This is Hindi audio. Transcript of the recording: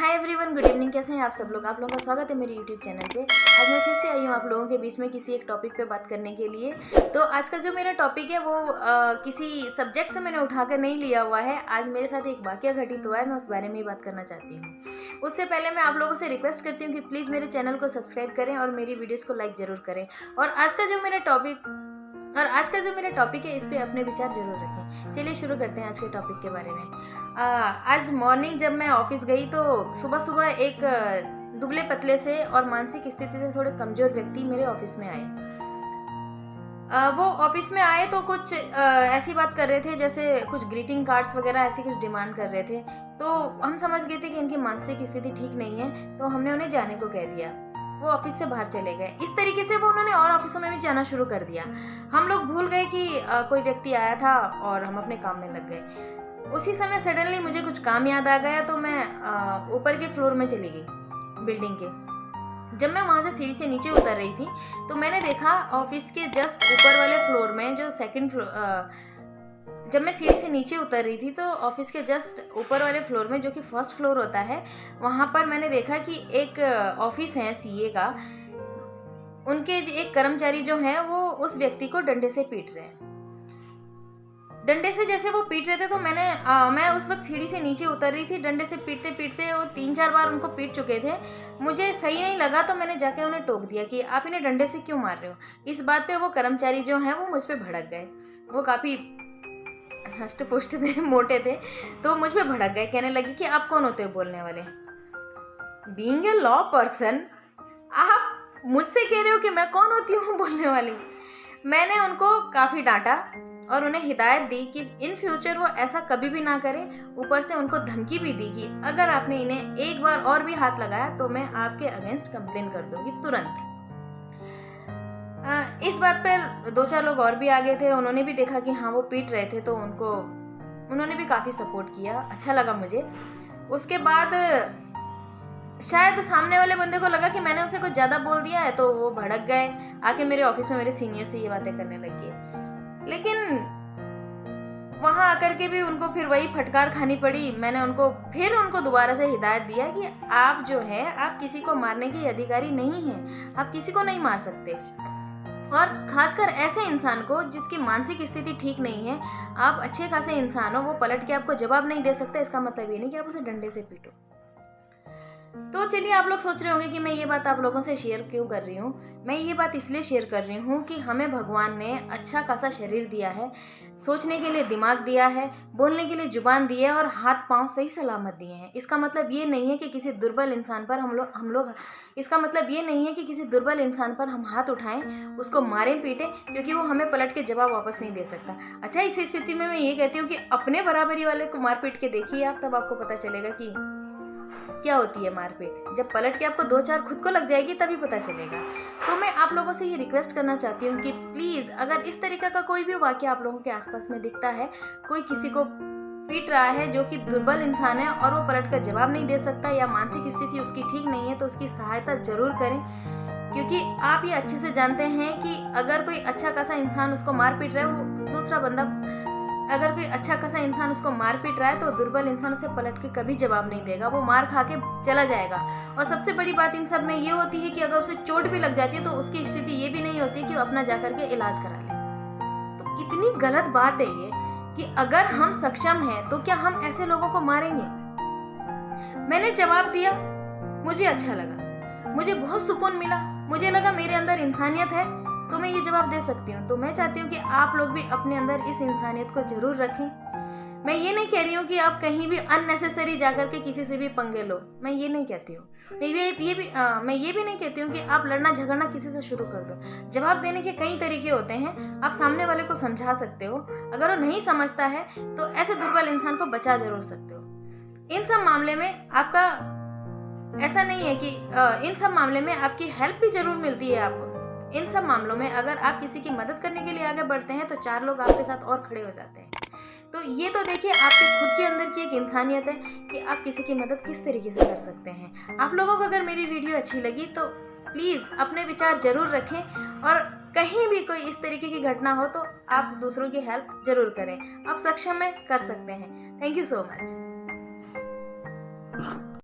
Hi everyone, good evening. कैसे हैं आप सब लोग? आप लोगों का स्वागत है मेरे यूट्यूब चैनल पे। आज मैं फिर से आई हूँ आप लोगों के बीच में किसी एक टॉपिक पे बात करने के लिए। तो आज का जो मेरा टॉपिक है वो किसी सब्जेक्ट से मैंने उठाकर नहीं लिया हुआ है। आज मेरे साथ एक वाकया घटित हुआ है, मैं उस बारे में ही बात करना चाहती हूँ। उससे पहले मैं आप लोगों से रिक्वेस्ट करती हूँ कि प्लीज़ मेरे चैनल को सब्सक्राइब करें और मेरी वीडियोज़ को लाइक ज़रूर करें। और आज का जो मेरा टॉपिक है इस पे अपने विचार जरूर रखें। चलिए शुरू करते हैं आज के टॉपिक के बारे में। आज मॉर्निंग जब मैं ऑफिस गई तो सुबह सुबह एक दुबले पतले से और मानसिक स्थिति से थोड़े कमज़ोर व्यक्ति मेरे ऑफिस में आए। वो ऑफिस में आए तो कुछ ऐसी बात कर रहे थे जैसे कुछ ग्रीटिंग कार्ड्स वगैरह ऐसी कुछ डिमांड कर रहे थे। तो हम समझ गए थे कि इनकी मानसिक स्थिति ठीक नहीं है, तो हमने उन्हें जाने को कह दिया। वो ऑफिस से बाहर चले गए। इस तरीके से वो उन्होंने और ऑफिसों में भी जाना शुरू कर दिया। हम लोग भूल गए कि कोई व्यक्ति आया था और हम अपने काम में लग गए। उसी समय सडनली मुझे कुछ काम याद आ गया, तो मैं ऊपर के फ्लोर में चली गई बिल्डिंग के। जब मैं वहाँ से सीढ़ी से नीचे उतर रही थी तो मैंने देखा ऑफिस के जस्ट ऊपर वाले फ्लोर में जो सेकंड फ्लोर, जब मैं सीढ़ी से नीचे उतर रही थी तो ऑफिस के जस्ट ऊपर वाले फ्लोर में जो कि फर्स्ट फ्लोर होता है, वहाँ पर मैंने देखा कि एक ऑफिस है सीए का। उनके एक कर्मचारी जो हैं वो उस व्यक्ति को डंडे से पीट रहे हैं। डंडे से जैसे वो पीट रहे थे तो मैं उस वक्त सीढ़ी से नीचे उतर रही थी। डंडे से पीटते पीटते वो 3-4 बार उनको पीट चुके थे। मुझे सही नहीं लगा तो मैंने जाके उन्हें टोक दिया कि आप इन्हें डंडे से क्यों मार रहे हो। इस बात पे वो कर्मचारी जो हैं वो मुझ पर भड़क गए। वो काफ़ी हष्ट पुष्ट थे, मोटे थे, तो मुझ पे भड़क गए। कहने लगी कि आप कौन होते हो बोलने वाले? बीइंग ए लॉ पर्सन आप मुझसे कह रहे हो कि मैं कौन होती हूँ बोलने वाली? मैंने उनको काफ़ी डांटा और उन्हें हिदायत दी कि इन फ्यूचर वो ऐसा कभी भी ना करें। ऊपर से उनको धमकी भी दी कि अगर आपने इन्हें एक बार और भी हाथ लगाया तो मैं आपके अगेंस्ट कंप्लेन कर दूंगी तुरंत। इस बात पर 2-4 लोग और भी आ गए थे। उन्होंने भी देखा कि हाँ वो पीट रहे थे, तो उन्होंने भी काफ़ी सपोर्ट किया। अच्छा लगा मुझे। उसके बाद शायद सामने वाले बंदे को लगा कि मैंने उसे कुछ ज़्यादा बोल दिया है, तो वो भड़क गए। आके मेरे ऑफिस में मेरे सीनियर से ये बातें करने लगी। लेकिन वहाँ आकर के भी उनको फिर वही फटकार खानी पड़ी। मैंने उनको दोबारा से हिदायत दिया कि आप जो है आप किसी को मारने के अधिकारी नहीं हैं, आप किसी को नहीं मार सकते। और खासकर ऐसे इंसान को जिसकी मानसिक स्थिति ठीक नहीं है। आप अच्छे खासे इंसान हो, वो पलट के आपको जवाब नहीं दे सकता, इसका मतलब ये नहीं कि आप उसे डंडे से पीटो। तो चलिए, आप लोग सोच रहे होंगे कि मैं ये बात आप लोगों से शेयर क्यों कर रही हूँ। मैं ये बात इसलिए शेयर कर रही हूँ कि हमें भगवान ने अच्छा खासा शरीर दिया है, सोचने के लिए दिमाग दिया है, बोलने के लिए जुबान दी है और हाथ पांव सही सलामत दिए हैं। इसका मतलब ये नहीं है कि किसी दुर्बल इंसान पर हम हाथ उठाएं, उसको मारें पीटें, क्योंकि वो हमें पलट के जवाब वापस नहीं दे सकता। अच्छा, इस स्थिति में मैं ये कहती हूँ कि अपने बराबरी वाले को मार पीट के देखिए आप, तब आपको पता चलेगा कि क्या होती है मारपीट। जब पलट के आपको 2-4 खुद को लग जाएगी तभी पता चलेगा। तो मैं आप लोगों से ये रिक्वेस्ट करना चाहती हूँ कि प्लीज़, अगर इस तरीके का कोई भी वाक्य आप लोगों के आसपास में दिखता है, कोई किसी को पीट रहा है जो कि दुर्बल इंसान है और वो पलट कर जवाब नहीं दे सकता या मानसिक स्थिति उसकी ठीक नहीं है, तो उसकी सहायता जरूर करें। क्योंकि आप ये अच्छे से जानते हैं कि अगर कोई अच्छा खासा इंसान उसको मार पीट रहा है, उसको मार पीट रहा है, तो दुर्बल इंसान उसे पलट के कभी जवाब नहीं देगा, वो मार खा के चला जाएगा। और सबसे बड़ी बात इन सब में ये होती है कि अगर उसे चोट भी लग जाती है तो उसकी स्थिति ये भी नहीं होती कि वो अपना जाकर के इलाज करा ले। तो कितनी गलत बात है ये कि अगर हम सक्षम हैं तो क्या हम ऐसे लोगों को मारेंगे? मैंने जवाब दिया, मुझे अच्छा लगा, मुझे बहुत सुकून मिला, मुझे लगा मेरे अंदर इंसानियत है तो मैं ये जवाब दे सकती हूँ। तो मैं चाहती हूँ कि आप लोग भी अपने अंदर इस इंसानियत को जरूर रखें। मैं ये नहीं कह रही हूँ कि आप कहीं भी अननेसेसरी जाकर के किसी से भी पंगे लो, मैं ये नहीं कहती हूँ। मैं ये भी नहीं कहती हूँ कि आप लड़ना झगड़ना किसी से शुरू कर दो। जवाब देने के कई तरीके होते हैं, आप सामने वाले को समझा सकते हो। अगर वो नहीं समझता है तो ऐसे दुर्बल इंसान को बचा जरूर सकते हो। इन सब मामले में आपका ऐसा नहीं है कि इन सब मामले में आपकी हेल्प भी जरूर मिलती है आपको। इन सब मामलों में अगर आप किसी की मदद करने के लिए आगे बढ़ते हैं तो 4 लोग आपके साथ और खड़े हो जाते हैं। तो ये तो देखिए, आपके खुद के अंदर की एक इंसानियत है कि आप किसी की मदद किस तरीके से कर सकते हैं। आप लोगों को अगर मेरी वीडियो अच्छी लगी तो प्लीज़ अपने विचार जरूर रखें, और कहीं भी कोई इस तरीके की घटना हो तो आप दूसरों की हेल्प जरूर करें। आप सक्षम में कर सकते हैं। Thank you so much.